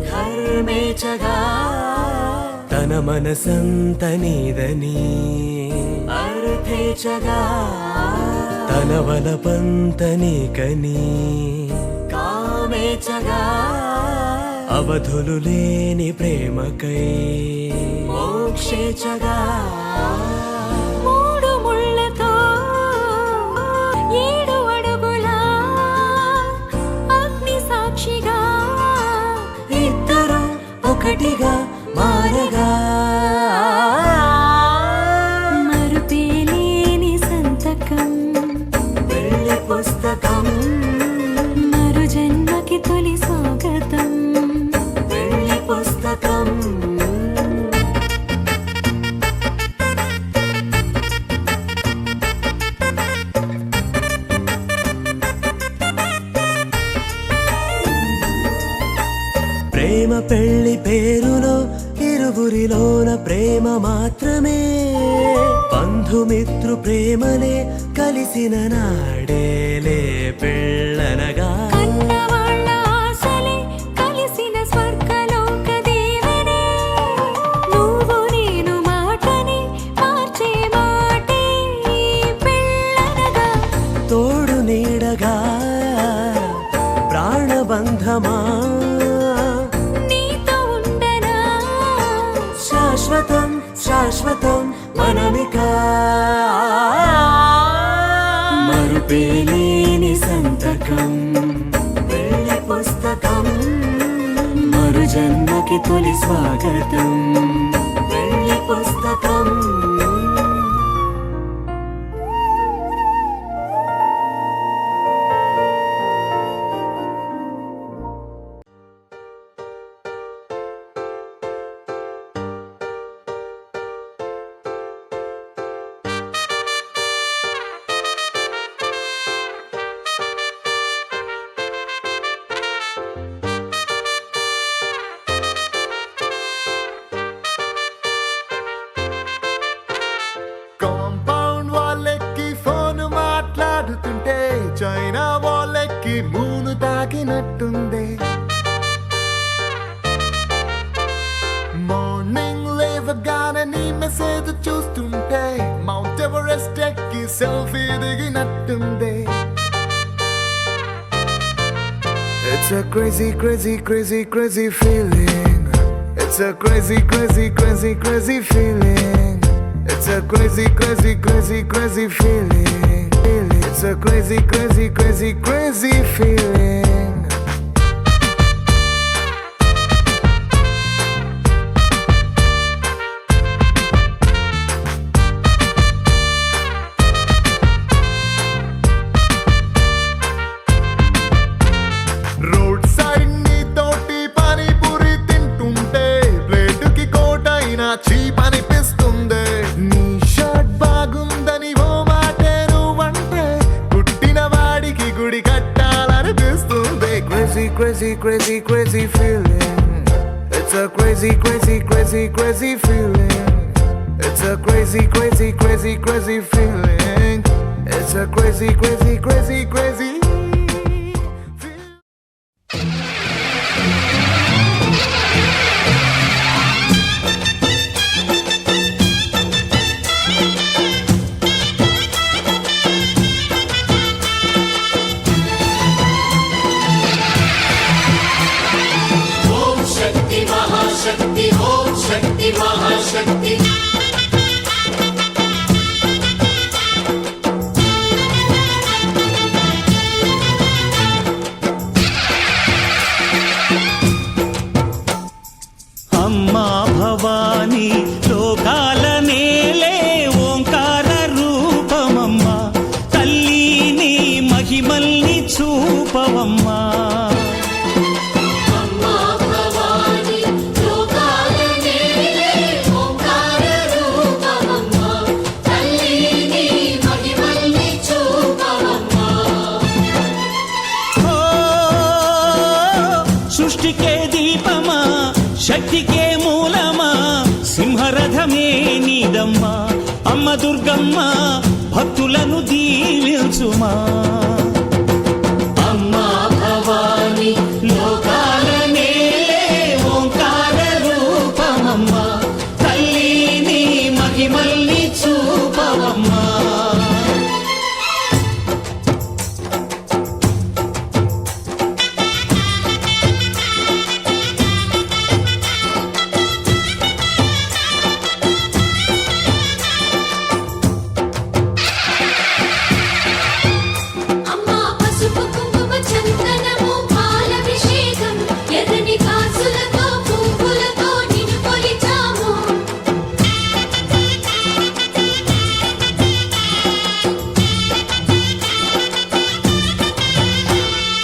ధర్మేచగా తన మనసంత నీదని అర్థేచగా తన వలపంత నీకని కామేచగా అవధులు లేని ప్రేమకై మోక్షేచగా మూడు ముళ్ళతో 7 అడుగుల అగ్ని సాక్షిగా ఇద్దరు ఒకటిగా మారగా మరుపేలేని సంతకం పెళ్లి పుస్తకం మరు జన్మకి తొలి స్వాగతం పెళ్లి పుస్తకం ప్రేమ పెళ్లి పేరులో ఇరువురిలోన ప్రేమ మాత్రమే బంధుమిత్రు ప్రేమలే కలిసిన నాడేలే పెళ్ళనగా కన్నవాళ్ళ ఆశలే కలిసిన స్వర్గలోక దేవనే నువ్వు నేను మాటని మార్చే మాటే పెళ్ళనగా తోడు నీడగా ప్రాణబంధమా నీతో ఉండనా శాశ్వతం శాశ్వతం మనమిక మరుపేలేని సంతకం పెళ్లి పుస్తకం మరు జన్మకి తొలి స్వాగతం పెళ్లి పుస్తకం కాంపౌండ్ వాళ్ళెక్కి ఫోన్ మాట్లాడుతుంటే చైనా వాళ్ళెక్కి మూను తాకినట్టుంది మార్నింగ్ లేవగానే నీ మెసేజ్ చూస్తుంటే మౌంట్ ఎవరెస్ట్ ఎక్కి selfie దిగినట్టుంది It's a crazy, crazy, crazy, crazy feeling. It's a crazy, crazy, crazy, crazy feeling. It's a crazy, crazy, crazy, crazy feeling. It's a crazy, crazy, crazy, crazy feeling. Road side నీ తోటి పానీపూరి తింటుంటే ప్లేటుకి కోటైనా cheap అనిపిస్తుంది నీ shirt బాగుందని ఓ మాటే నువ్వంటే పుట్టిన వాడికి గుడి కట్టాలనిపిస్తుంది crazy crazy crazy crazy feeling it's a crazy crazy crazy crazy feeling it's a crazy crazy crazy crazy feeling it's a crazy crazy crazy crazy महाशक्ति ओम शक्ति महाशक्ति अम्मा भवानी लोकाल नेले ओंकार रूपमम्मा तल्ली महिमल्नि चूपवम्मा సృష్టికే దీపమా శక్తికే మూలమా సింహరథమే నీదమ్మా అమ్మ దుర్గమ్మ భక్తులను దీవించుమా అమ్మా భవాని లోకాల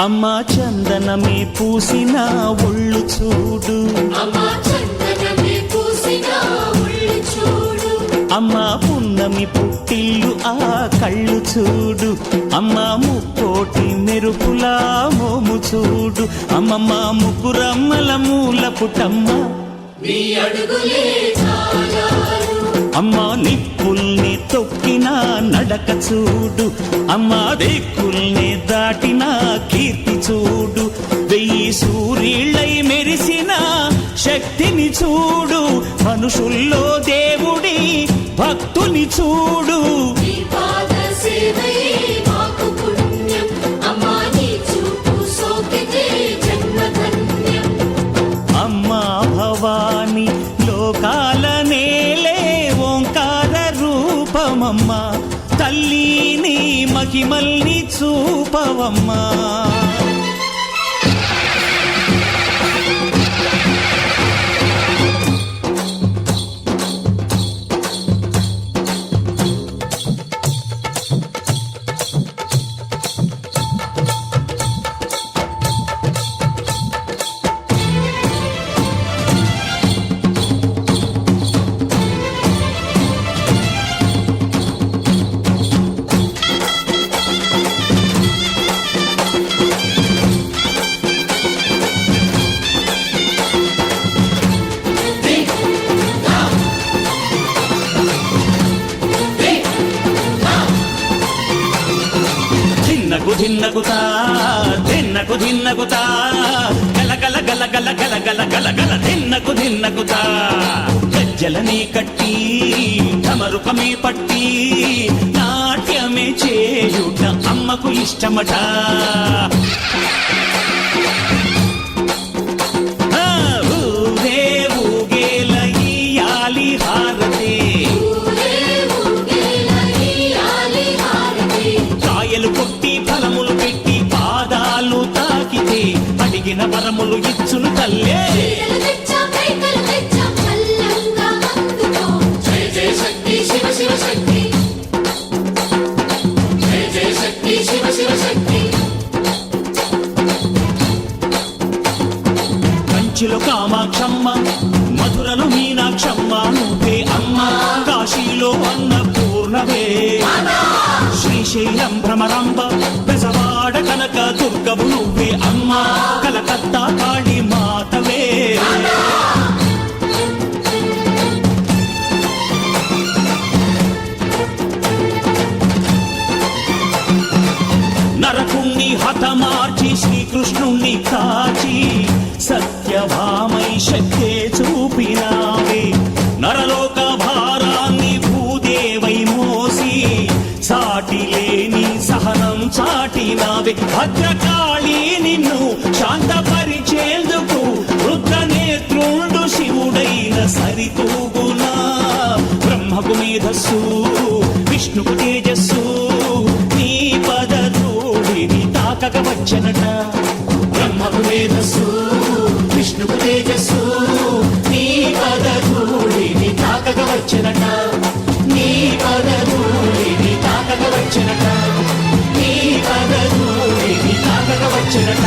అమ్మా చందనమే పూసిన ఒళ్ళు చూడు అమ్మా చందనమే పూసిన ఒళ్ళు చూడు అమ్మా పున్నమి పుట్టిల్లు ఆ కళ్ళు చూడు అమ్మా ముక్కోటి మెరుపులా మోము చూడు అమ్మమ్మ ముగ్గురమ్మల మూల పుటమ్మ నీ అడుగులే చాలారు అమ్మా నిప్పుల్ని తొక్కిన నడక చూడు అమ్మా దిక్కుల్ని దాటిన కీర్తి చూడు 1000 సూర్యుళ్ళై మెరిసిన శక్తిని చూడు మనుషుల్లో దేవుడి భక్తుని చూడు నీ పాద సేవయే మాకు పుణ్యం అమ్మా నీ చూపు సోకితే జన్మధన్యం అమ్మా భవాని లోకాల నేలే ఓంకార రూపమమ్మా తల్లిని మహిమల్ని చూపవమ్మా ధిన్నకుతా ధిన్నకుతా గల గల గల గల గల గల గల గల ధిన్నకుతా గజ్జలనే కట్టి ఢమరుకమే పట్టి నాట్యమే చేయుట అమ్మకు ఇష్టమట ఊరే ఊగేల ఇయ్యాలి హారతే కాయలు కొట్టి ఫలములు పెట్టి పాదాలు తాకితే అడిగిన వరములు ఇచ్చును తల్లే జయ జయ శక్తి శివ శివ శక్తి జయ జయ శక్తి శివ శివ శక్తి కంచిలో కామాక్షమ్మ మధురలో మీనాక్షమ్మ నువ్వే అమ్మ కాశీలో అన్నపూర్ణవే శ్రీశైలం భ్రమరాంబ బెజవాడ కనక దుర్గవు నువ్వే అమ్మ కలకత్తా కాళీ మాతవే నరకుణ్ణి హతమార్చి శ్రీకృష్ణుణ్ణి కాచి సత్యభామై శక్తే చూపినావే నరలోక భారాన్ని భూదేవై మోసి సాటి లేని సహనం చాటినావే భద్రకాళి నిన్ను శాంతపరిచేందుకు రుద్రనేత్రుండు శివుడైన సరితూగునా బ్రహ్మకు మేధస్సు విష్ణుకు తేజస్సు నీ పదధూళిని తాకక వచ్చనట బ్రహ్మకు మేధస్సు విష్ణుకు తేజస్సు నీ పదధూళిని తాకక వచ్చనట నీ పదధూళిని తాకక వచ్చనట నీ పదధూళిని తాకక వచ్చనట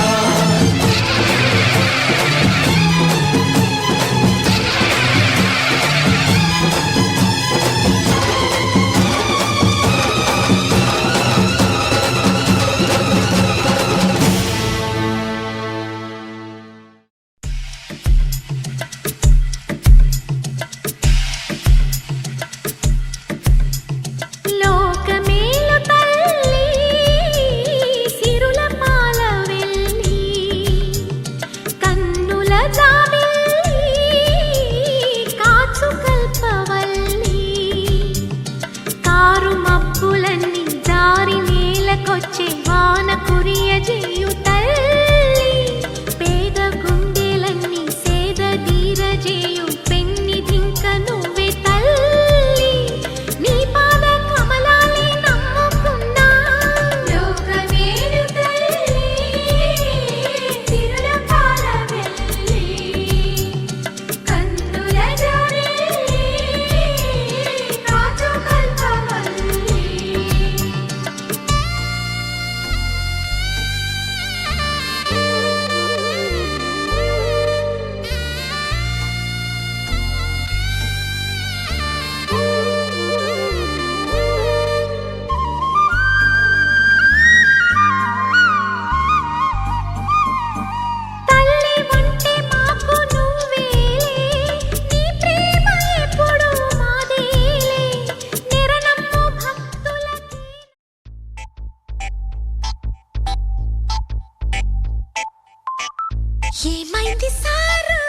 ఏమైంది సారు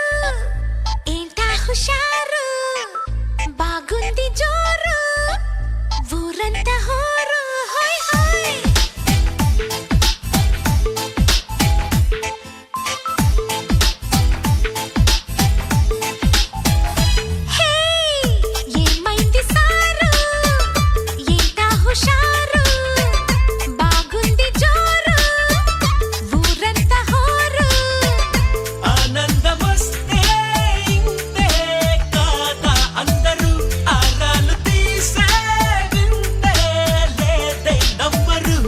ఏంటా హుషారు బాగుంది జోరు ఊరంతా హోరు హోయ్ హోయ్ హే ఏమైంది సారు ఏంటా హుషారు బాగుంది జోరు ఊరంతా హోరు ఆనందమొస్తే ఇంతే కాదా అందరూ ఆరాలు తీసే వింతే లేదే నమ్మరు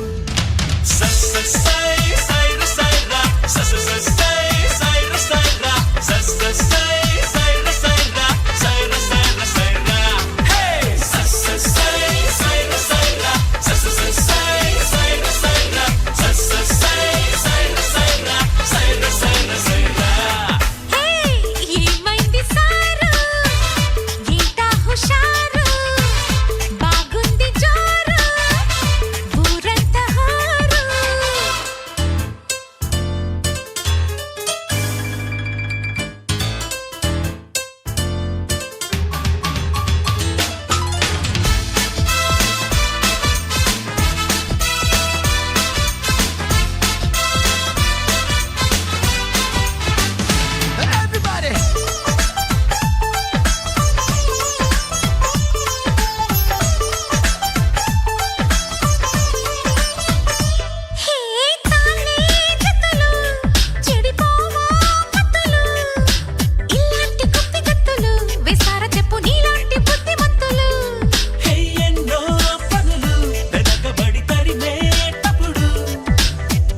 సై సైర సైరా సై సైర సైరా సై సైర సైరా సైర సైర సైరా హే సై సైర సైరా సై సైర సైరా సై సైర సైరా సైర సైర సైరా హే ఏమైంది సారు ఏంటా హుషారు బాగుంది జోరు ఊరంతా హోరు Everybody. హే తానే జతలు చెడిపోవా కత్తులు ఇలాంటి కుప్పి కత్తులు వేసారా చెప్పు నీలాంటి బుద్ధిమంతులు ఎన్నో పనులు వెనకబడి తరిమేటప్పుడు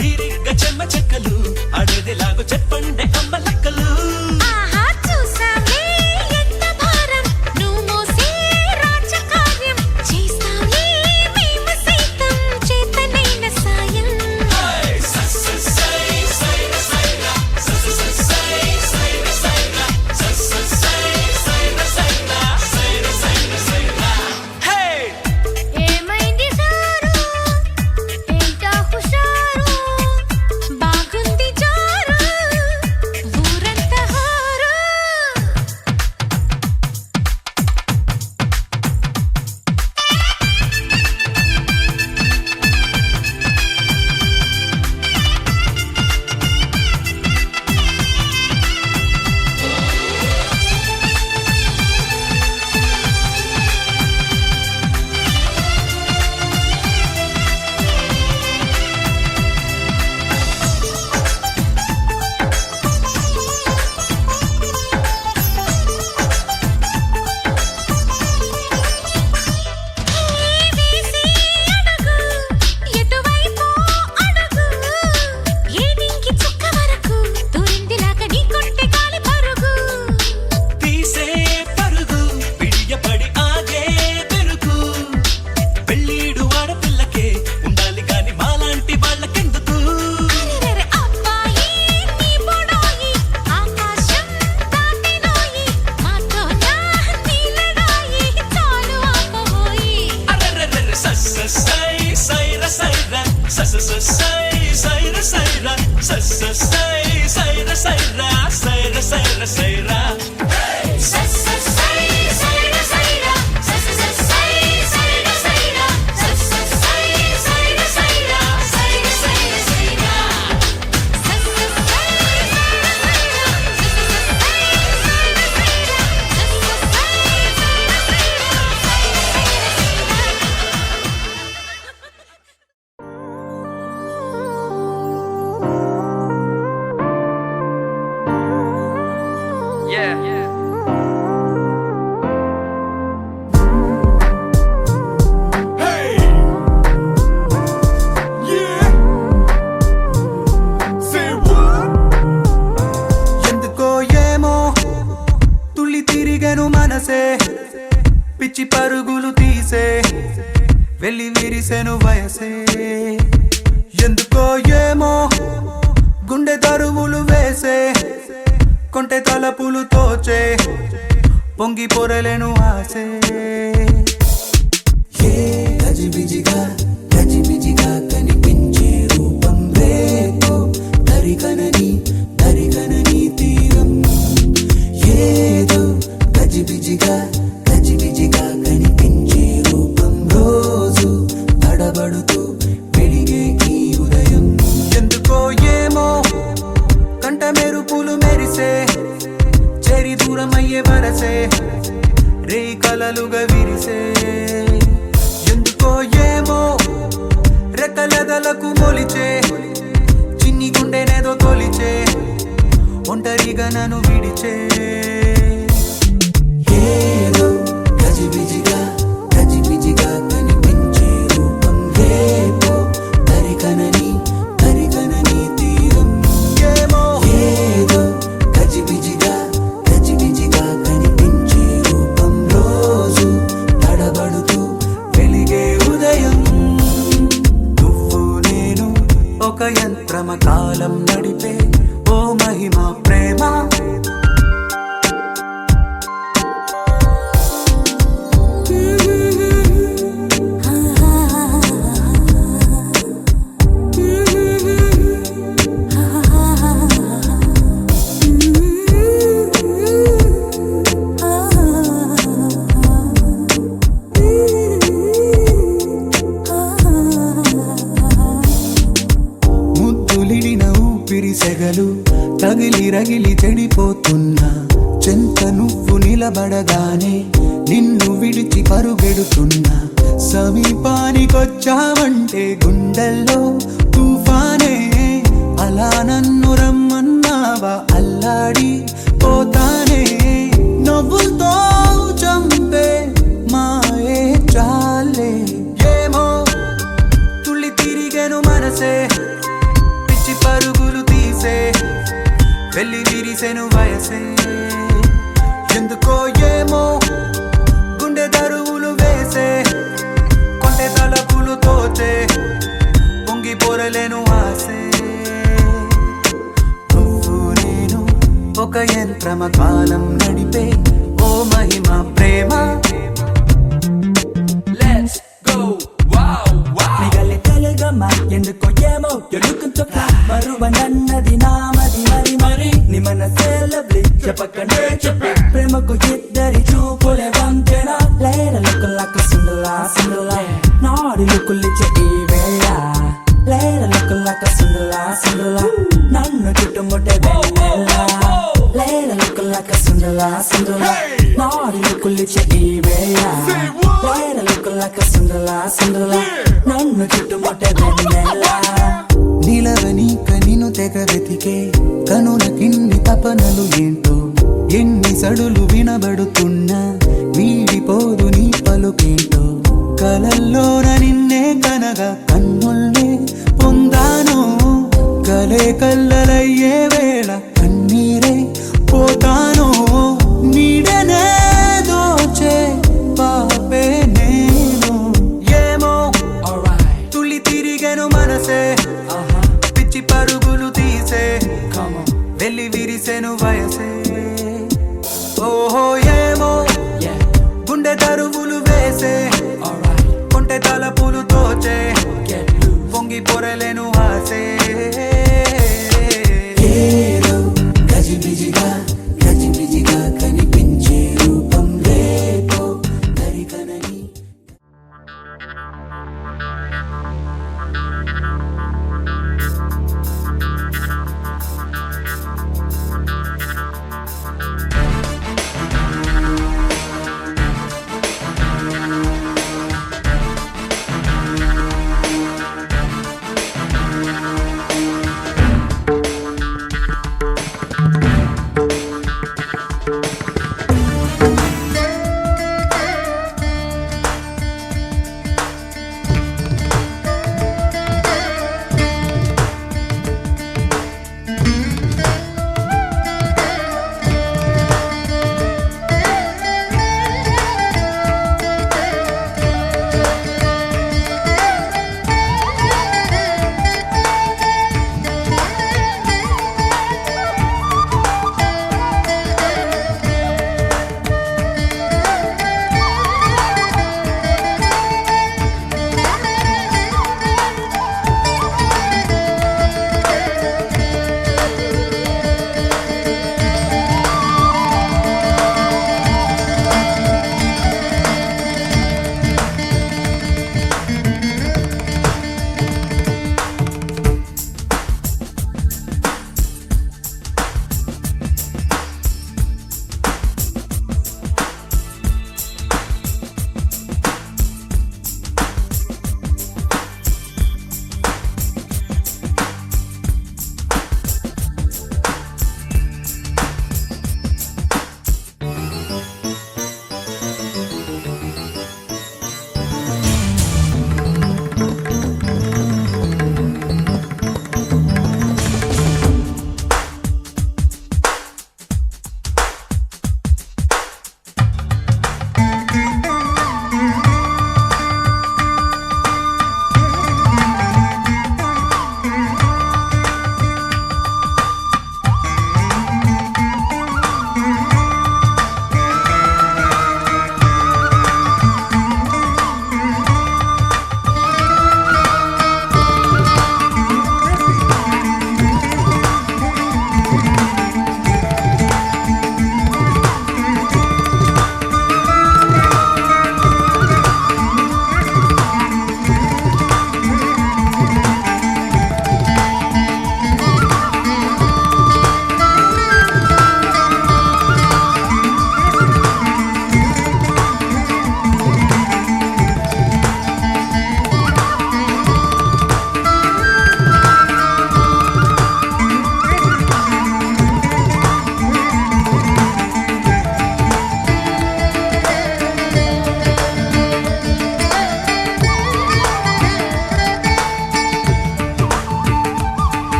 తీరిగ్గా చెమ్మ చెక్కలు అడేదిలాగో చెప్పండి అమ్మ లెక్కలు ఆహా చూసావే ఎంత భారం నువ్వు మోసే రాజకార్యం చేస్తావే మేము సైతం చేతనైన సాయం ఏమైంది సారు ఏంటా హుషారు బాగుంది జోరు ఊరంతా హోరు వేసి అడుగు ఎటువైపు అడుగు ఏడింకి చుక్క వరకు దూరిందిలాగా నీ కొంటె గాలి పరుగు తీసే పరుగు పిడియపడి ఆగే పెరుగు పెళ్ళీడు ఆడపిల్లకే ఉండాలి కాని మాలాంటి వాళ్ళకెందుకు అరెరెరె అబ్బాయి నీ బొడాయి ఆకాశం దాటినోయి మాతో నా నీలడాయి చాలు ఆపబోయి అరెరెరెరె సై సైర సైరా సై సైర సైరా సై Sye Raa Sye Raa Sye Raa Sye Raa Sye Raa Hey. Yeah. Say what? ఎందుకో ఏమో తుళ్ళి తిరిగెను మనసే పిచ్చి పరుగులు తీసే వెళ్ళి విరిసెను వయసే ఎందుకో ఏమో గుండె దరువులు వేసే కొంటె తలపులు తోచే పొంగి పొరలేను ఆసే ఏ గజిబిజిగా కనిపించే రూపం రేపు తరిగనని తీయ చెరి దూరమయ్యే వరసే రే కలలుగా విరిసే ఎందుకో ఏమో రెక్కలెదలకు మొలిచే చిన్ని గుండెనేదో తొలిచే ఒంటరిగా నన్ను విడిచే ఏదో గజిబిజిగా గజిబిజిగా కనిపించే రూపం రేపో తరికనని తరికనని తీరం ఏమో ఏదో గజిబిజిగా గజిబిజిగా కనిపించే రూపం రోజు తడబడుతూ వెలిగే ఉదయం నువ్వు నేను ఒక యంత్రమ కాలం నడిపే ఓ మహిమ ప్రేమ ముద్దులిడిన ఊపిరి సెగలు తగిలి రగిలి చెడిపోతున్నా చెంత నువ్వు నిలబడగానే నిన్ను విడిచి పరుగెడుతున్నా సమీపానికొచ్చావంటే గుండెల్లో తుఫానే అలా నన్ను రమ్మన్నావా అల్లాడి పోతానే నవ్వుతో చంపే మాయే చాలే ఏమో తుళ్ళి తిరిగెను మనసే పిచ్చి పరుగులు తీసే వెళ్ళి విరిసెను వయసే ఎందుకో ఏమో గుండె దరువులు వేసే కొంటె తలపులు తోచే పొంగి పొరలేను ఆసే నువ్వు నేను ఒక యంత్రమ కాలం నడిపే ఓ మహిమ ప్రేమ నిగలి తెలుగమ్మా ఎందుకో ఏమో ఎడుకుంటూ మరువ నన్నది నామది మరి మరి నీ మనసే లవ్లీ చెప్పకనే చెప్పి ప్రేమకు ఇద్దరి చూపులే వంతెన లేర లుకులకు సుందలా సుందలా నాడి లుకులిచ్చే ఈ వేళ లేర లుకులకు సుందలా సుందలా నన్ను చుట్టుముట్టే వెన్నెల లేర లుకులకు సుందలా సుందలా నాడి లుకులిచ్చే ఈ వేళ లేర లుకులకు సుందలా సుందలా నన్ను చుట్టుముట్టే వెన్నెల నిలవని కనిను తెగ వెతికే కనుల కిన్ని తపనలు ఏంటో ఎన్ని సడులు వినబడుతున్నా వీడిపోదు నీ పలుకేంటో కలల్లోన నిన్నే కనగా కన్నుల్నే పొందాను కలే కల్లలయ్యే వేళ కన్నీరే పోతాను నీడనే దోచే పాపే నేను ఏమో తుళ్ళి తిరిగెను మనసే పిచ్చి పరుగులు తీసే వెళ్ళి విరిసెను వయసే ఓహో ఏమో గుండె దరువులు వేసే కొంటె తలపులు తోచే పొంగి పొరలేను ఆసే ఏదో గజిబిజిగా గజిబిజిగా కనిపించే రూపం రేపో తరికనని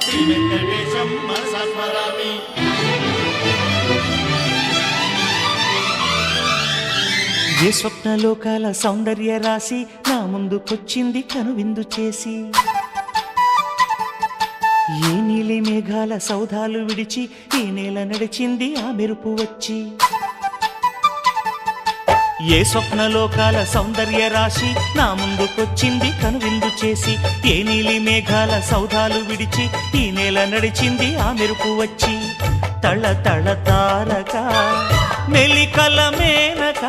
శ్రీ వెంకటేశం మనసా స్మరామి. ఏ స్వప్నలోకాల సౌందర్య రాశి నా ముందుకొచ్చింది కనువిందు చేసి, ఏ నీలి మేఘాల సౌధాలు విడిచి ఈ నేల నడిచింది ఆ మెరుపు వచ్చి. ఏ స్వప్నలోకాల సౌందర్య రాశి నా ముందుకొచ్చింది కనువిందు చేసి, ఏ నీలి మేఘాల సౌధాలు విడిచి ఈ నేల నడిచింది ఆ మెరుపు వచ్చి. తళ తళ తారక మెలికల మేనక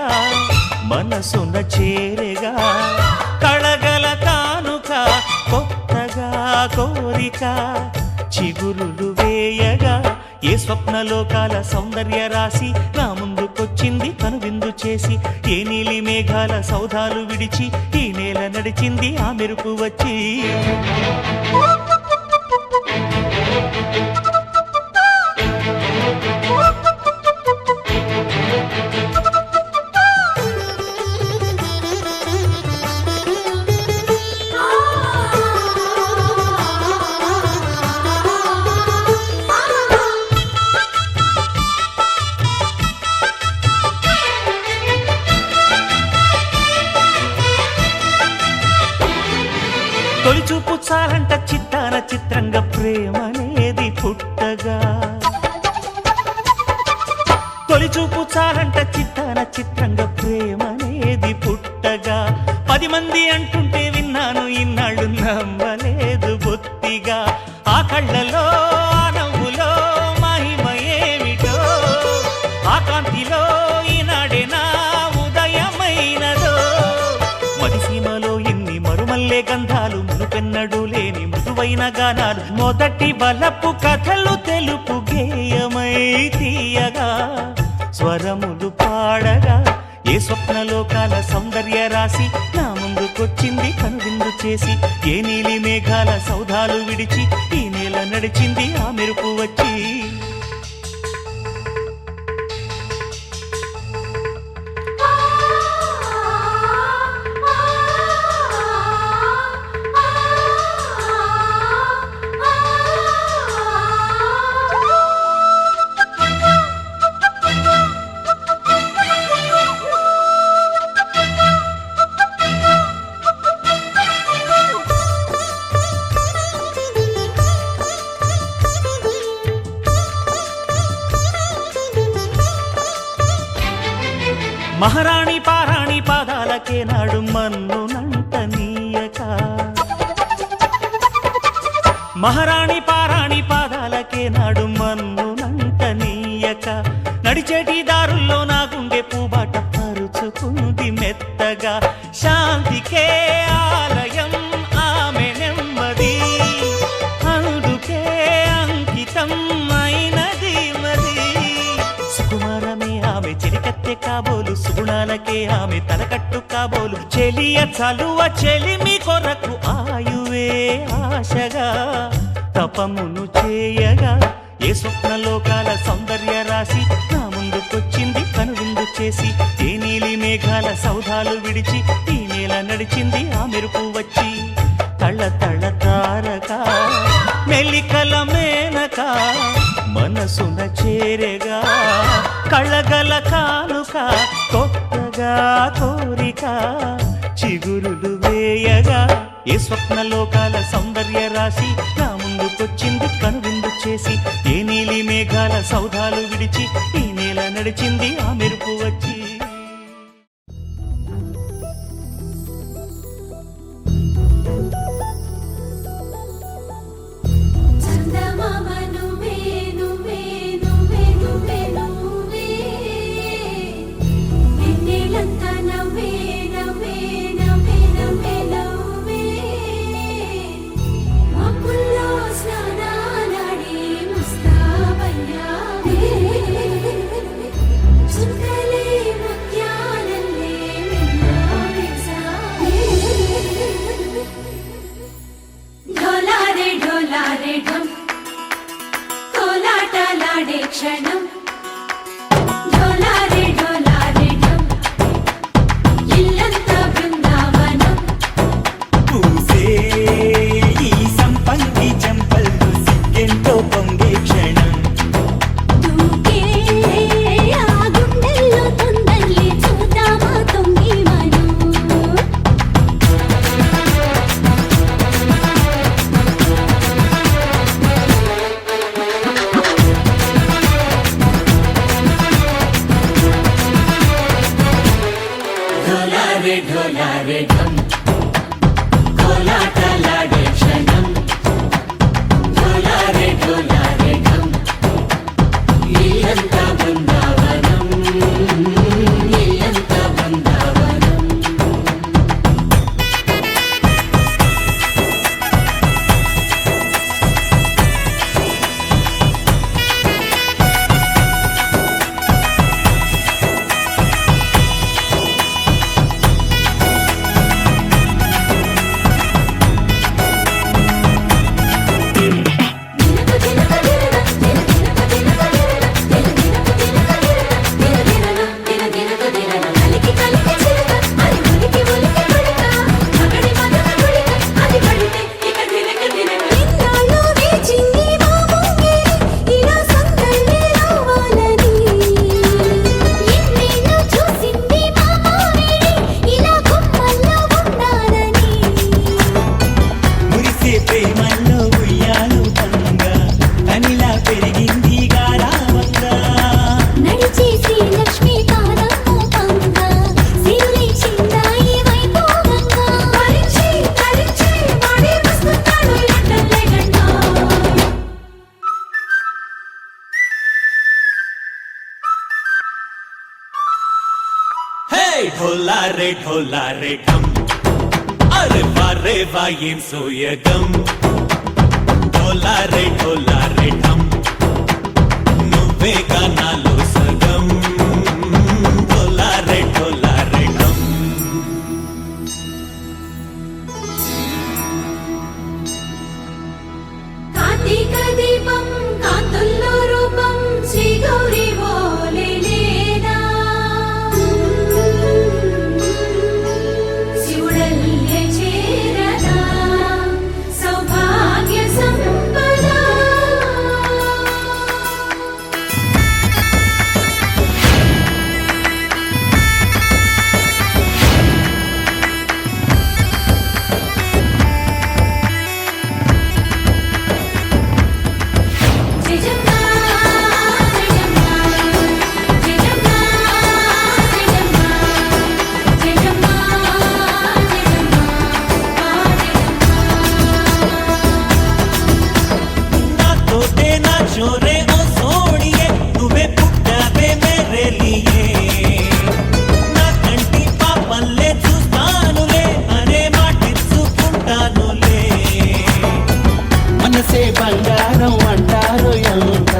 మనసున చేరగా, కళగల కానుక కొత్తగా కోరిక చిగురులు వేయగా. ఏ స్వప్నలోకాల సౌందర్య రాశి నా ముందుకొచ్చింది కనువిందు చేసి, ఏ నీలి మేఘాల సౌధాలు విడిచి ఈ నేల నడిచింది ఆ మెరుపు వచ్చి. తొలి చూపు చాలంట చిత్తాన చిత్రంగా ప్రేమనేది పుట్టగా, తొలి చూపు చాలంట చిత్తాన చిత్రంగా ప్రేమనేది పుట్టగా. 10 మంది అంటుంటే విన్నాను ఇన్నాళ్ళు నమ్మలేదు బొత్తిగా. ఆ కళ్ళలో ఆ నవ్వులో మహిమ ఏమిటో, ఆ కాంతిలో ఈనాడే నా ఉదయమైనదో. మదిసీమలో ఇన్ని మరుమల్లే గంధాలు, మునుపెన్నడు లేని మృదువైన గానాలు, మొదటి బలపు కథలు తెలుపు గేయమై తీయగా స్వరములు పాడగా. ఏ స్వప్నలోకాల సౌందర్య రాశి నా ముందుకొచ్చింది కనువిందు చేసి, ఏ నీలి మేఘాల సౌధాలు విడిచి ఈ నేల నడిచింది ఆ మెరుపు వచ్చి. మహారాణి పారాణి పాదాలకే నాడు మన్నునంట నీయక, మహారాణి పారాణి పాదాలకే నాడు మన్నునంట నీయక. నడిచేటి దారుల్లో నా గుండె పూబాట పరుచుకుంది మెత్తగా. శాంతికే ఆలయం ఆమె నెమ్మది, అందుకే అంకితం అయినది మది. సుకుమారమే ఆమె చెలికత్తె కాబోలు, సుగుణాలకే ఆమె తలకట్టు కాబోలు. చెలియ చలువ చెలిమి కొరకు ఆయువే ఆశగా తపమును చేయగా. ఏ స్వప్నలోకాల సౌందర్య రాశి నా ముందుకొచ్చింది కనువిందు చేసి, ఏ నీలి మేఘాల సౌధాలు విడిచి ఈ నేల నడిచింది ఆ మెరుపు వచ్చి. తళ తళ తారక మెలికల మేనక మనసున చేరగా, కళగల కానుక కొత్తగా కోరిక చిగురులు వేయగా. ఏ స్వప్నలోకాల సౌందర్య రాశి నా ముందుకొచ్చింది కనువిందు చేసి, ఏ నీలి మేఘాల సౌధాలు విడిచి ఈ నేల నడిచింది ఆ మెరుపు వచ్చి. చందమామ నువ్వే నువ్వే నువ్వే నువ్వే నువ్వే, వెన్నెలంతా నవ్వే నవ్వే నవ్వే నవ్వే నవ్వే. మబ్బుల్లో స్నానాలాడి ముస్తాబయ్యావే, చుక్కలే ముత్యాలల్లే వెన్నెలేసావే. ढोलारे ढोलारे ढम कोलाटलाडे क्षणं, ढोलारे ढोलारे ढम इल्लंता बृंदावनं. పూసే ఈ సంపంగి చెంపలు సిగ్గు ढोला रे ढम अरे वाह ఏం సోయగం ढोला रे ढम నువ్వే గానాలో సగం ढोला रे ढम కార్తీక దీపం కాంతుల్లో రూపం శ్రీ గౌరీ ఓలేనా శివుడల్లే చేరనా సౌభాగ్య సంపద జయజమ్మా జయజమ్మా జయజమ్మా జయజమ్మా జయజమ్మా నాతోటే నా చోరే ఓ సోడియే నువ్వే పుట్టావే మేరే లియే నా కంటి పాపల్లే చూస్తానులే అనే మాటిచ్చుకుంటానులే మనసే బంగారం అంటారు ఎంత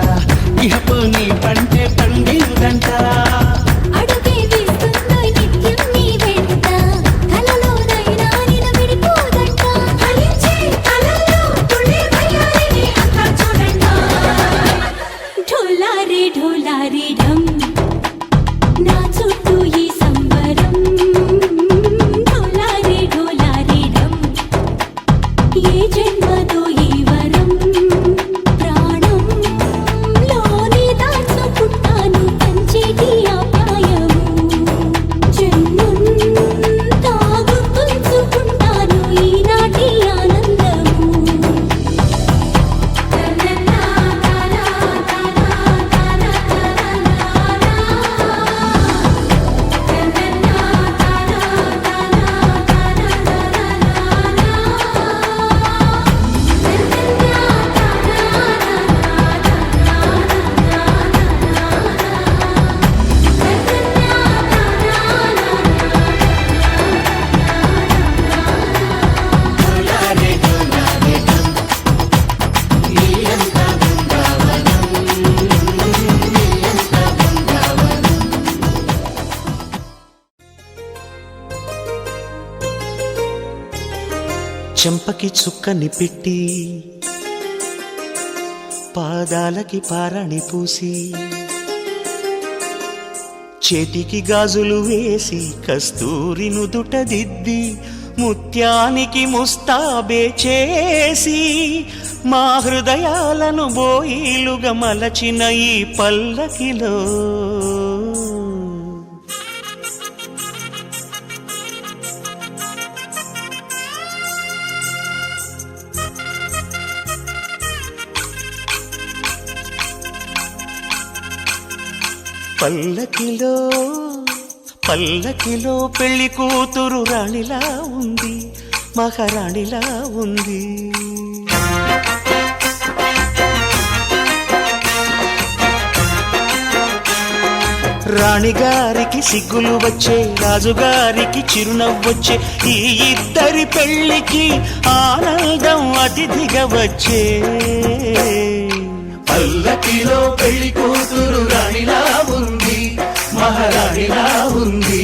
ఇహపు నీ పంటే పండిందంట అడుగే వేస్తుందో నిత్యం నీ వెంట కలలోనైనా నిన్ను విడిపోదంట ఫలించే కలల్లో తుళ్ళే వయ్యారిని అంతా చూడండి ఢోలా రే ఢమ్ నా చుట్టూ ఈ సంబరం ఢోలా రే ఢమ్ ఏ జన్మదో ఈ వరం ప్రాణం లోని దాచుకుంటాను పంచేటి అపాయము జన్మంతా గుర్తుంచుకుంటాను ఈనాటి ఆనందము చెంపకి చుక్కని పెట్టి పాదాలకి పారాణి పూసి చేతికి గాజులు వేసి కస్తూరి నుదుట దిద్ది ముత్యానికి ముస్తాబే చేసి మా హృదయాలను బోయిలుగా మలచిన ఈ పల్లకిలో పల్లకిలో పల్లకిలో పెళ్లి కూతురు రాణిలా ఉంది మహారాణిలా ఉంది రాణిగారికి సిగ్గులు వచ్చే రాజుగారికి చిరునవ్వొచ్చే ఈ ఇద్దరి పెళ్లికి ఆనందం అతిథిగా వచ్చే పల్లకిలో పెళ్లి కూతురు రాణిలా ఉంది మహారాణిలా ఉంది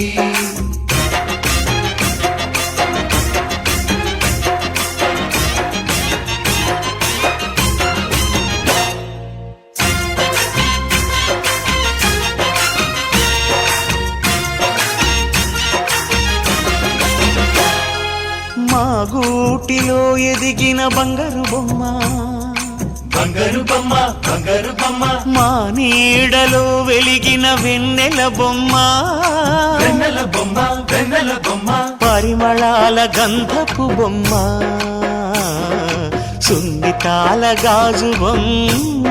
మా గూటిలో ఎదిగిన బంగారు బొమ్మ బంగారు బొమ్మ బంగారు బొమ్మ మా నీడలో వెలిగిన వెన్నెల బొమ్మ వెన్నెల బొమ్మ వెన్నెల బొమ్మ పరిమళాల గంధపు బొమ్మ సున్నితాల గాజు బొమ్మ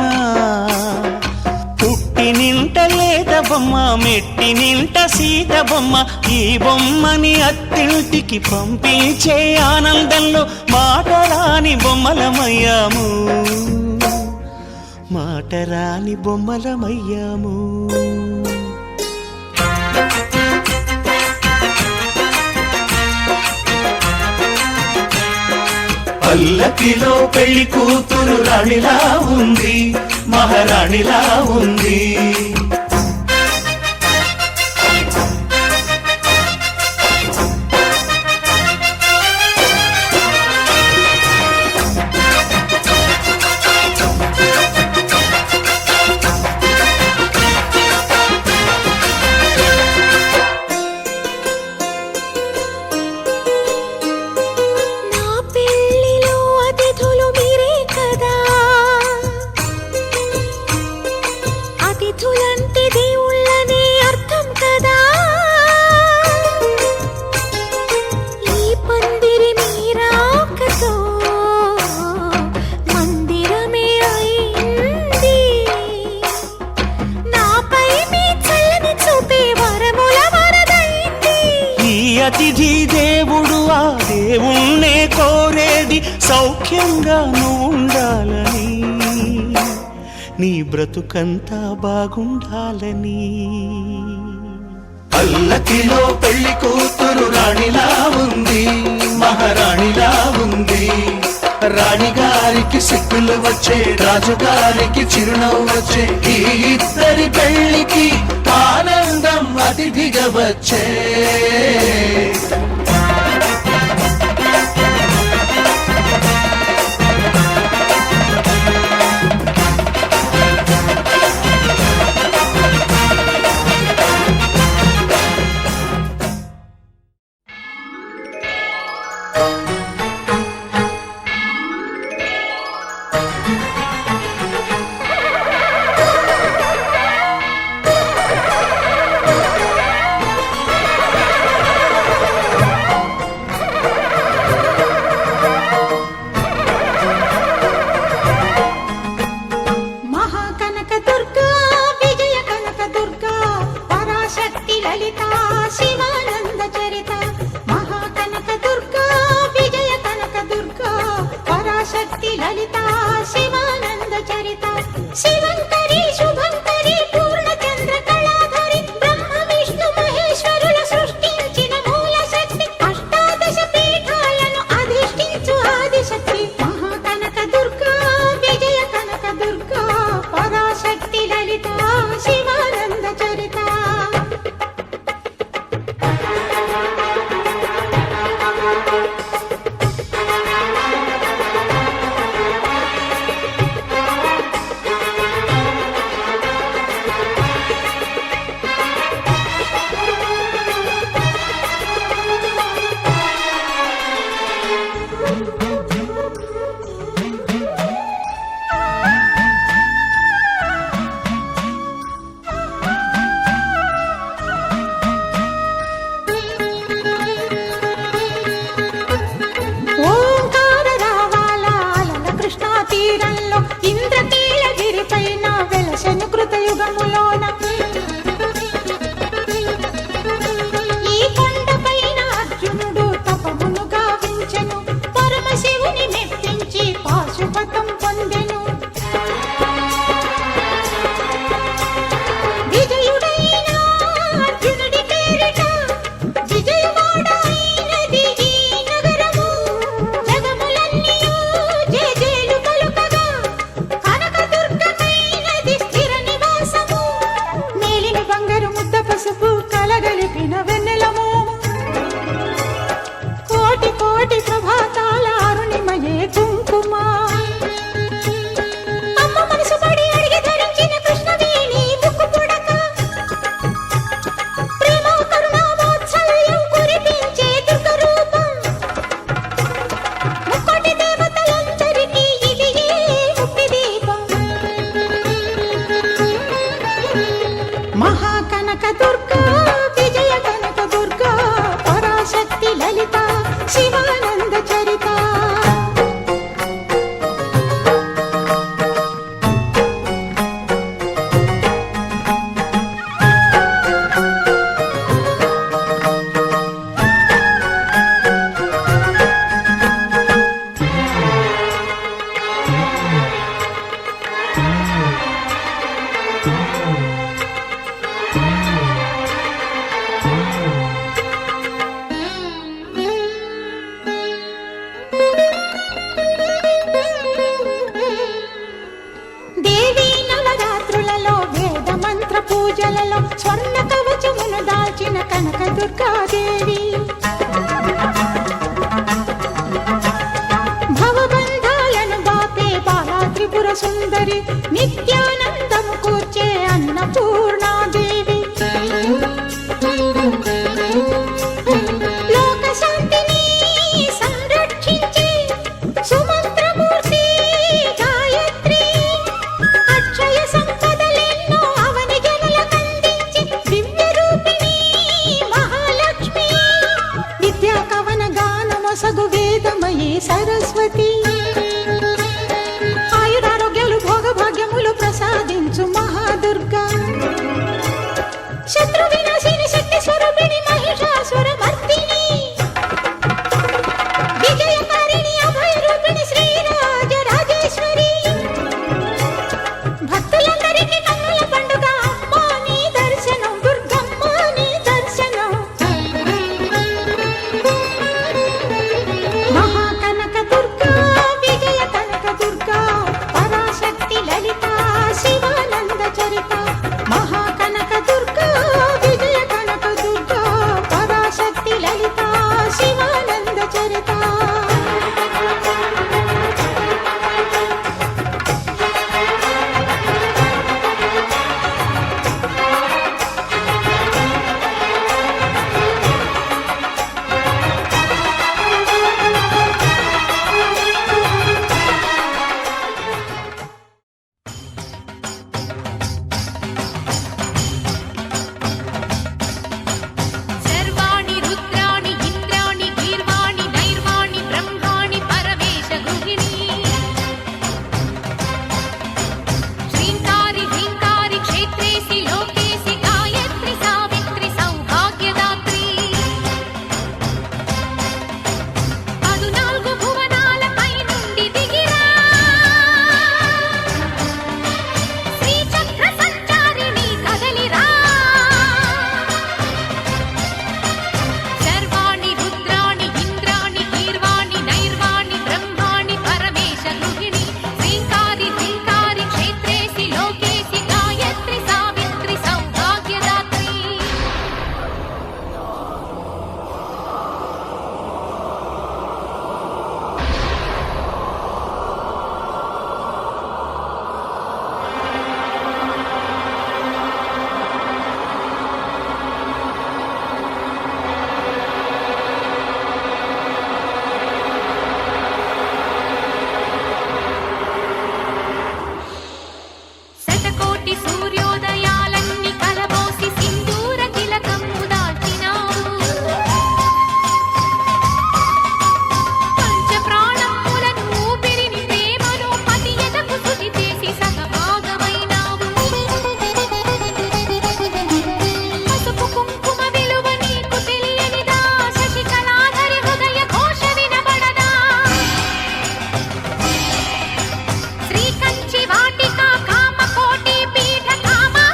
పుట్టి నింట లేత బొమ్మ మెట్టి నింట సీత బొమ్మ ఈ బొమ్మని అత్తింటికి పంపించే ఆనందంలో మాటరాని బొమ్మలమయ్యాము మాటరాని బొమ్మలమయ్యాము పల్లకిలో పెళ్లి కూతురు రాణిలా ఉంది, మహారాణిలా ఉంది. నా పెళ్ళిలో అతిథులు మీరే కదా, అతిథులంటే దేవుళ్ళనే అర్థం కదా. ఈ పందిరి మీరాకతో మందిరమే అయింది. నాపై మీ చల్లని చూపే వరముల వరదైంది. ఈ అతిథి దేవుడు ఆ దేవుణ్ణే కోరేది సౌఖ్యంగా నువ్వు ఉండాలని, నీ బ్రతుకంతా బాగుండాలని. పల్లకిలో పెళ్లి కూతురు రాణిలా ఉంది, మహారాణిలా ఉంది. రాణిగారికి సిక్కులు వచ్చే, రాజుగారికి చిరునవ్వు వచ్చే, ఈ ఇద్దరి పెళ్లికి ఆనందం అతిథిగా వచ్చే. దేవి నవరాత్రులలో వేద మంత్ర పూజలలో స్వర్ణ కవచమును దాల్చిన కనక దుర్గాదేవి భవబంధాలను బాపే బాలా త్రిపుర సుందరి నిత్యానందము కూర్చే అన్నపూర్ణాదేవి లోక శాంతిని సంరక్షించే సుమంత్రమూర్తి గాయత్రి అక్షయ సంపదలెన్నో అవని జనులకందించే దివ్య రూపిణి మహాలక్ష్మి విద్యా కవన గానమొసగు వేదమయీ సరస్వతి ఆయురారోగ్యాలు భోగభాగ్యములు ప్రసాదించు మహాదుర్గా శత్రు వినాశిని శక్తి స్వరూపిణి మహిషాసుర మర్దిని విజయకారిణి అభయ రూపిణి శ్రీరాజ రాజేశ్వరి భక్తులందరికీ కన్నుల పండుగ అమ్మా నీ దర్శనం దుర్గమ్మ నీ దర్శనం మహాకనక దుర్గా విజయ కనక దుర్గా పరాశక్తి లలిత శివానంద చరిత మహాకనక దుర్గా విజయ కనక దుర్గా పరాశక్తి లలిత శివానంద చరిత सर्वाणि रुद्राणि इंद्राणि गीर्वाणि नैर्वाणि ब्रह्माणि परमेश गृहिणी श्रींकारी ह्रींकारी क्षेत्रेसि लोकेसि गायत्री सावित्री सौभाग्यदात्री 14 భువనాలపై నుండి దిగిరా శ్రీచక్ర సంచారిణి కదలిరా सर्वाणि रुद्राणि इंद्राणि गीर्वाणि नैर्वाणि ब्रह्माणि परमेश गृहिणी श्रींकारी ह्रींकारी क्षेत्रेसि लोकेसि गायत्री सावित्री सौभाग्यदात्री శతకోటి సూర్యోదయాలన్నీ కలబోసి సింధూర తిలకము దాల్చినావు పంచ ప్రాణములను ఊపిరిని ప్రేమలో పతియతకు శుచి చేసి సహభాగమైనావు పసుపు కుంకుమ విలువ నీకు తెలియనిదా శశికళాధరి హృదయ ఘోష వినబడదా శ్రీ కంచి వాటిక కామకోటి పీఠ కామా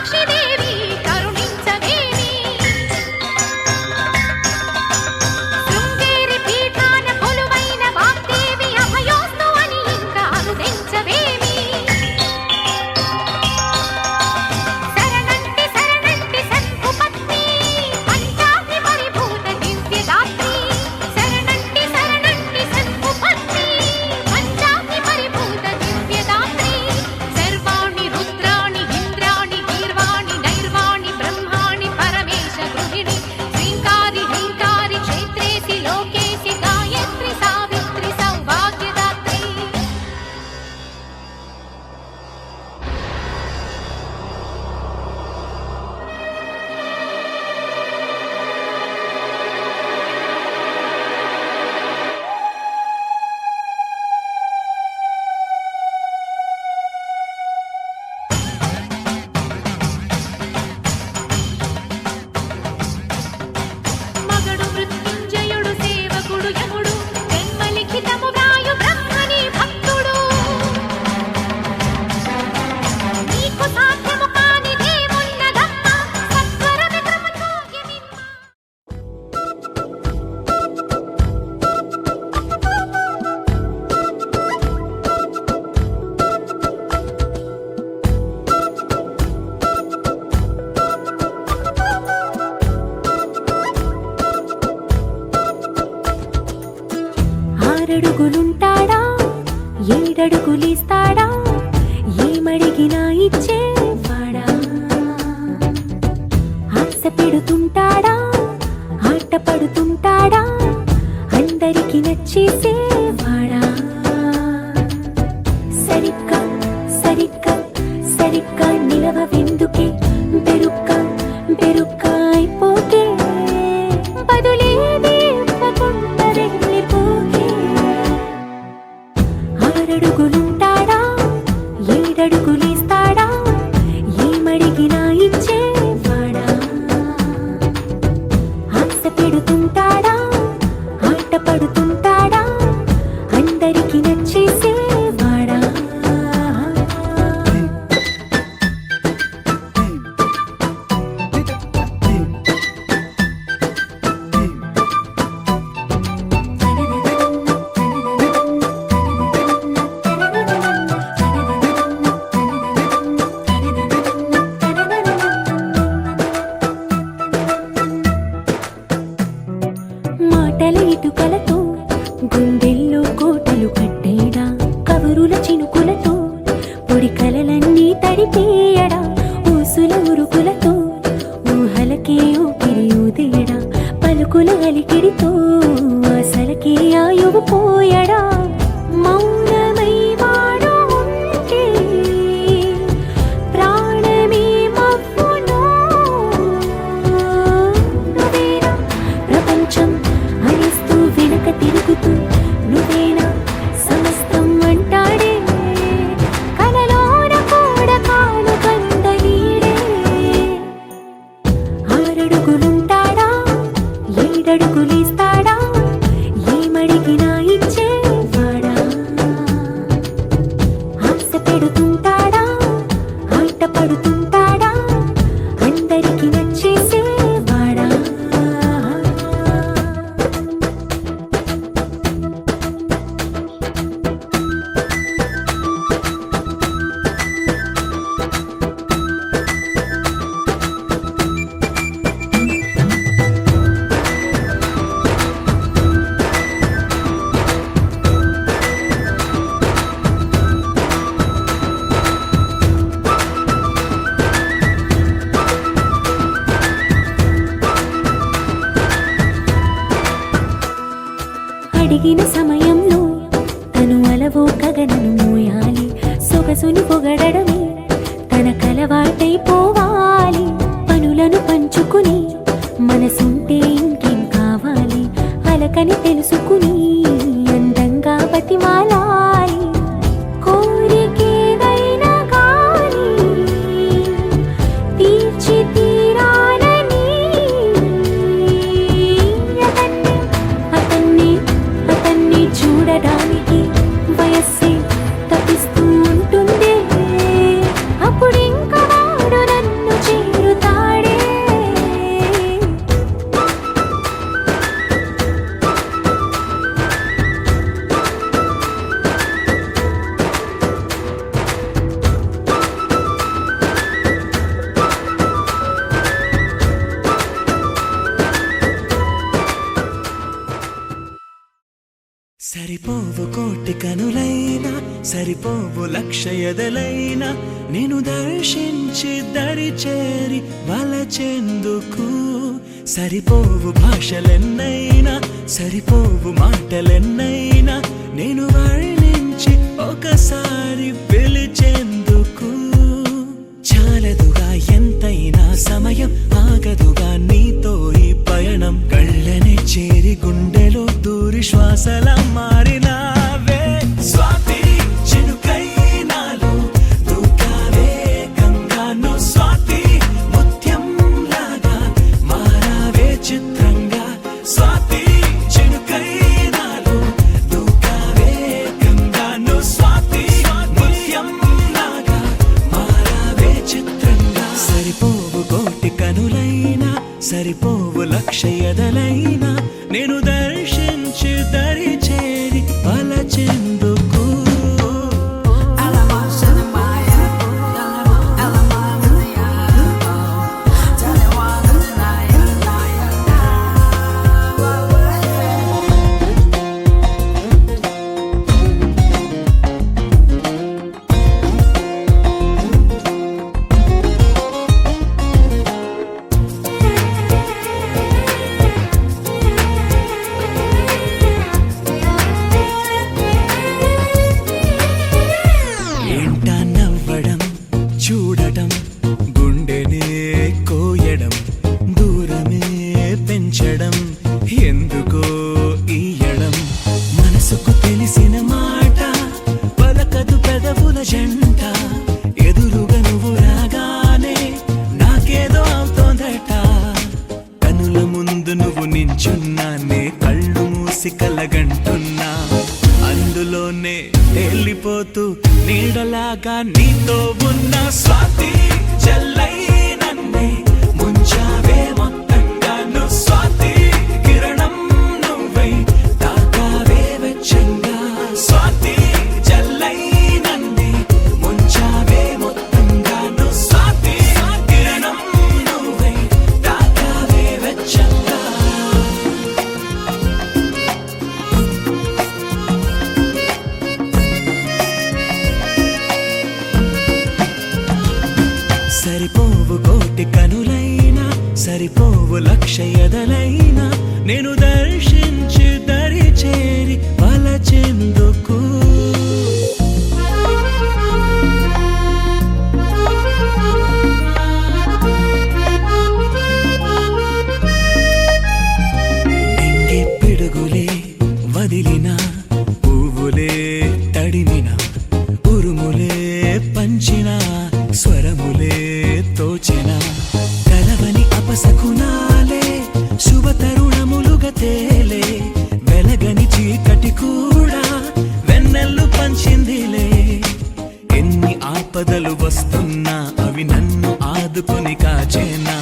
ఇచ్చేవాడా ఆశ పెడుతుంటాడా ఆట పడుతుంటాడా అందరికి నచ్చేసేవాడా సరిగ్గా సరిగ్గా సరిగ్గా నిలవెందుకే బెరుక్క బెరుక్క అయిపోకే బదులేది ఇవ్వకుండా వెళ్ళిపోకే ఆరడుగులుంటాడా ఏడడుగులేస్తాడా ఏమడిగినా ఇచ్చేవాడా ఆశ పెడుతుంటాడా ఆట పడుతుంటాడా అందరికి నచ్చేసేవాడా మాటల ఇటుకలతో గుండెల్లో కోటలు కట్టేడా కబురుల చినుకులతో పొడి కలలన్నీ తడిపేయడా ఊసుల ఉరుకులతో ఊహలకే ఊపిరి ఊదేయడా పలుకుల అలికిడితో అసలకే ఆయువు పోయడా మౌనమై వాడు ఉంటే ప్రాణమే మవ్వును నువ్వేనా ప్రపంచం అరిస్తూ వెనక తిరుగుతూ నువ్వేనా సమస్తం అంటాడే కలలోన కూడా కాలు కంద నీడే ఆరడుగులుంటాడా ఏడడుగులేస్తాడా ఏమడిగినా ఇచ్చేవాడా ఆశ పెడుతుంటాడా ఆట పడుతుంటాడా అందరికి నచ్చేసేవాడా అడిగిన సమయంలో తను అలవో గగనను మోయాలి సొగసుని పొగడమే తన కలవాటైపోవాలి పనులను పంచుకుని మనసుంటే ఇంకేం కావాలి అలకని తెలుసుకుని అందంగా బతిమాలాలి కోరికేదైనా కానీ తీర్చి తీరాలని అతన్ని అతన్ని చూడడానికి వయస్సే తప్పిస్తూ ఉంటుంది అప్పుడింక వాడు నన్ను చేరుతాడే సరిపోవు కోటి కనులైనా సరిపోవు లక్ష ఎదలైనా నేను దర్శించి దరి చేరి వలచెందుకు సరిపోవు భాషలెన్నైనా సరిపోవు మాటలెన్నైనా నేను వర్ణించి ఒకసారి పిలిచేందుకు చాలదుగా ఎంతైనా సమయం ఆగదుగా నీతో ఈ పయనం కళ్ళనే చేరి గుండెలో దూరి శ్వాసలా మారినావే స్వాతి చినుకై నాలో దూకావే గంగాను స్వాతి ముత్యం లాగా మారావే చిత్రంగా స్వాతి చినుకై నాలో దూకావే గంగాను స్వాతి ముత్యం లాగా మారావే చిత్రంగా సరిపోవు కోటి కనులైనా సరిపోవు లక్ష ఎదలైనా నేను దర్శించి దరి చేరి వలచెందుకు కలగంటున్నా అందులోనే వెళ్ళిపోతూ నీడలాగా నీతో ఉన్న స్వాతి జల్లై నన్నే ముంచావే మొత్తంగా నువ్వు స్వాతి కిరణం నువ్వై తాకావే వెచ్చంగా స్వాతి జల్లై నన్నే ముంచావే మొత్తంగా నువ్వు స్వాతి కిరణం నువ్వై తాకావే వెచ్చంగా సరిపోవు కోటి కనులైనా సరిపోవు లక్ష ఎదలైనా నేను దర్శించి దరి చేరి వలచెందుకు ఎంగే పిడుగులే వదిలిన పువ్వులే తడిమిన ఉరుములే పంచిన స్వరములే తోచిన కలవని అపశకునాలే శుభ తరుణములుగా తేలే వెలగని చీకటి కూడా వెన్నెల్లు పంచిందిలే ఎన్ని ఆపదలు వస్తున్నా అవి నన్ను ఆదుకొని కాచేనా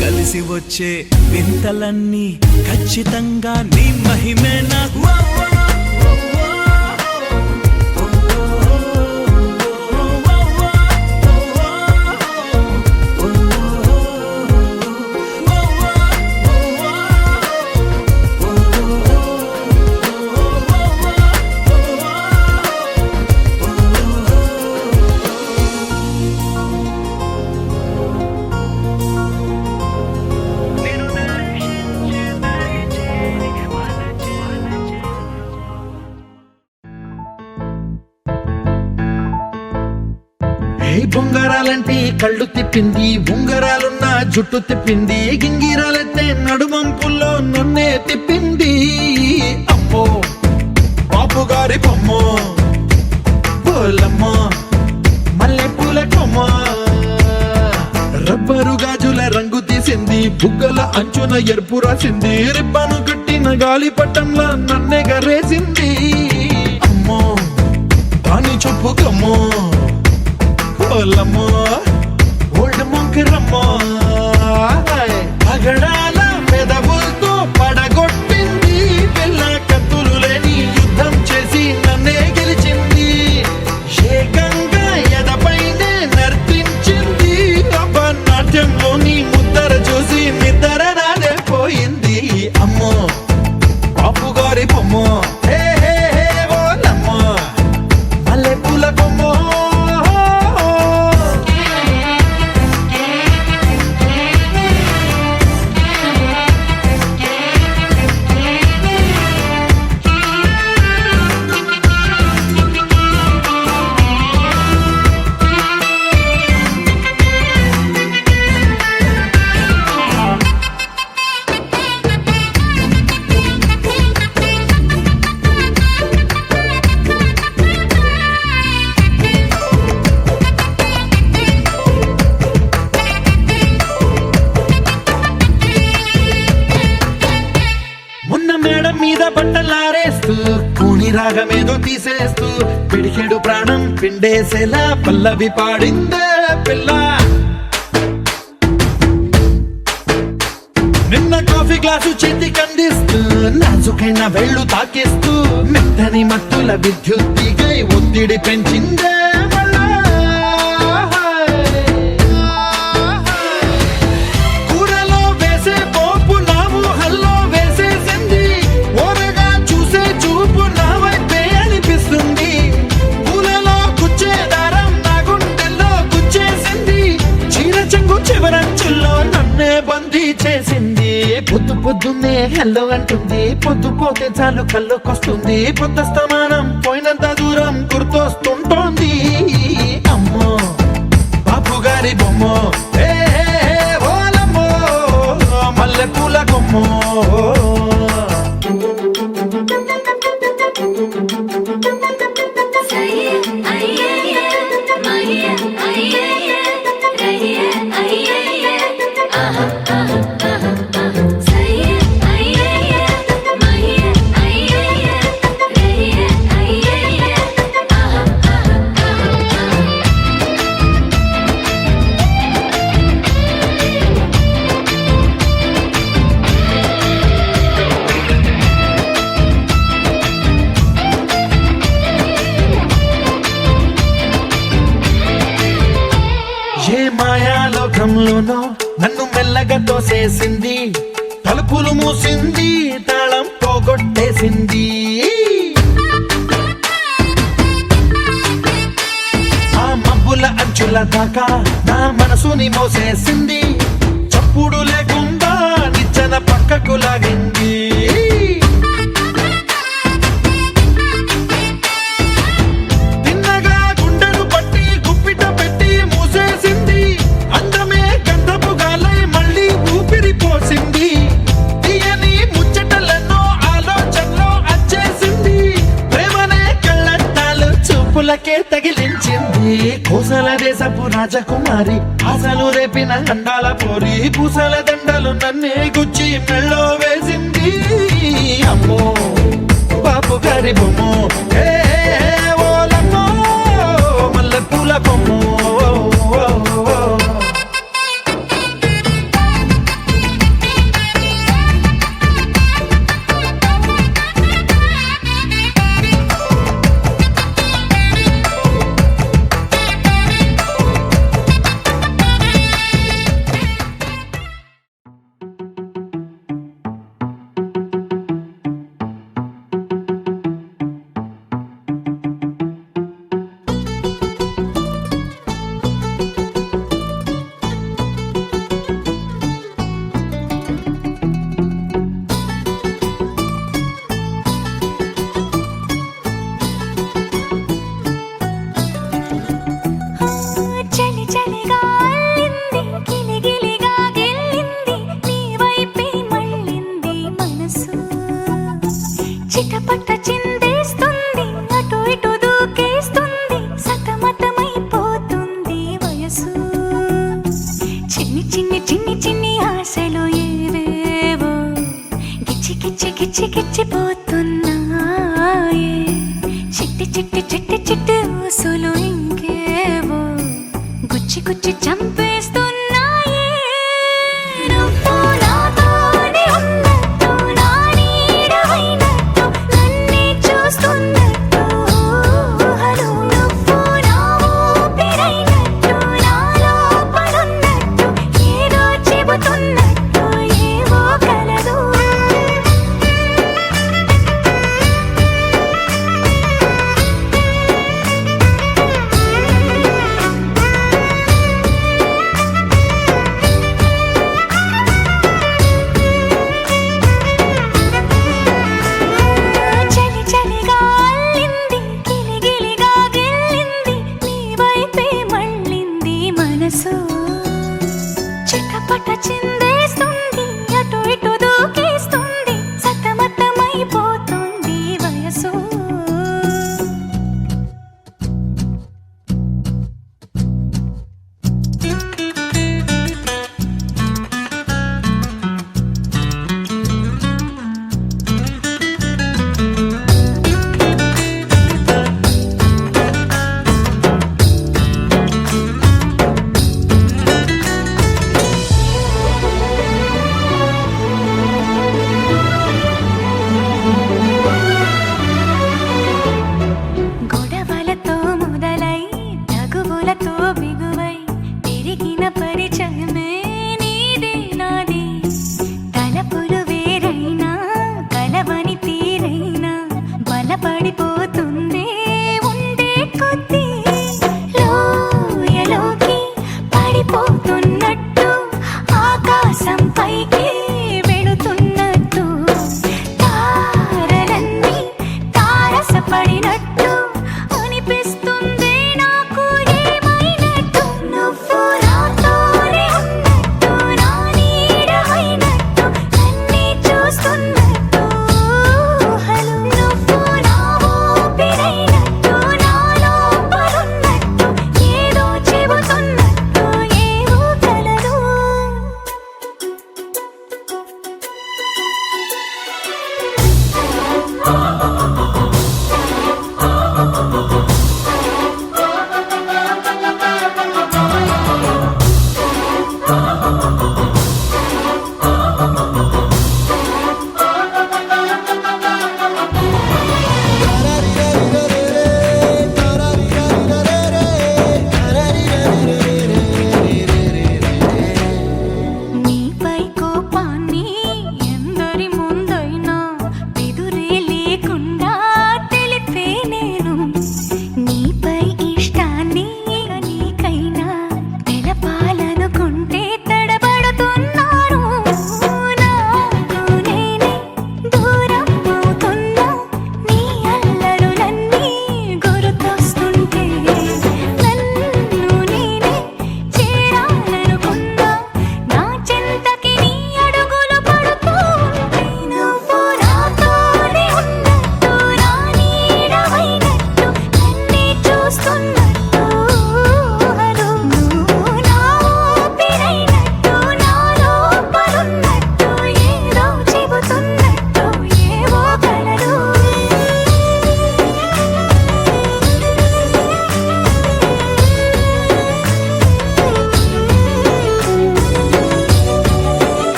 కలిసి వచ్చే వింతలన్నీ ఖచ్చితంగా నీ మహిమేనా బొంగరాలంటే కళ్ళు తిప్పింది ఉంగరాలున్న జుట్టు తిప్పింది గింగిరాలెత్తే నడుమంపుల్లో నన్నే తిప్పింది అమ్మో బాపు గారి బొమ్మ పోలమ్మ మల్లె పూల కొమ్మ రబ్బరు గాజుల రంగు తీసింది బుగ్గల అంచున ఎరుపు రాసింది రిబ్బను కట్టిన గాలి పట్టంలా నన్నే గరేసింది అమ్మో దాని చెప్పు కమ్మో పోలమ్మో ఓల్డ్ మొంకరమ్మో పగడాల పెదవులతో పడగొట్టింది పిల్ల కత్తులు లేని యుద్ధం చేసి నన్నే గెలిచింది ఏకంగా ఎదపైనే నర్తించింది నాట్యంలోని ముద్దర చూసి నిద్ర నాదే పోయింది అమ్మో బాపు గారి బొమ్మో హే హే హే ఓలమ్మో మల్లె పూల బొమ్మో మీద బట్టలారేస్తూ కూని రాగమేదో తీసేస్తూ పిడికెడు ప్రాణం పిండేసేలా పల్లవి పాడిందే పిల్ల నిన్న కాఫీ గ్లాసు చేతి కందిస్తూ నాజుకైన వెళ్ళు తాకేస్తూ మెత్తని మత్తుల విద్యుత్తిగై ఒత్తిడి పెంచిందే చేసింది పొద్దు పొద్దున్నే హెల్లో అంటుంది పొద్దు పోతే చాలు కళ్ళొకొస్తుంది పొద్దస్తమానం పోయినంత దూరం గుర్తొస్తుంటోంది అమ్మో బాపు గారి బొమ్మో హే హే హే ఓలమ్మో మల్లె పూల కొమ్మో Say మాయాలోకంలోనో నన్ను మెల్లగా తోసేసింది, తలుపులు మూసింది, తాళం పోగొట్టేసింది. ఆ మబ్బుల అంచుల దాకా నా మనసుని మోసేసింది, చప్పుడు లేకుండా నిచ్చెన పక్కకు లాగింది. తగిలించింది కోసల దేశపు రాజకుమారి, ఆశలు రేపిన అండాల పోరి, పూసల దండలు నన్నే గుచ్చి మెళ్ళో వేసింది. అమ్మో బాపు గారి బొమ్మో, ఓలమ్మో మల్లె పూల బొమ్మో. చిటపట చిందేస్తుంది, అటు ఇటు దూకేస్తుంది, సతమతమైపోతుంది వయసు. చిన్ని చిన్ని చిన్ని చిన్ని ఆశలు ఏవేవో గిచ్చి గిచ్చి గిచ్చి గిచ్చిపోతున్నాయే. చిట్టి చిట్టి చిట్టి చిట్టి ఊసులు ఇంకేవో గుచ్చి గుచ్చి చంపేస్తున్నాయే. నువ్వు నాతోనే ఉన్నట్టు, నా నీడవైనట్టు, నన్నే చూస్తున్నట్టు ఊహలు. నువ్వు నా ఊపిరైనట్టు, నాలో పడున్నట్టు, ఏదో చెబుతున్నట్టు ఏవో కలదు. చలి చలిగా అల్లింది, గిలిగిలిగా గిల్లింది, నీ వైపే మళ్ళింది మనసు. చిటపట చిందేస్తుంది, అటు ఇటు దూకేస్తుంది, సతమతమైపోతుంది వయసు. గొడవలతో మొదలై తగువులతో బిగువై పెరిగిన పరిచయమే నీదే నాది. తలపులు వేరైనా కలవని తీరైనా బలపడిపోతుందే ఉండే కొద్దీ. లోయలోకి పడిపోతున్నట్టు ఆకాశం పైకి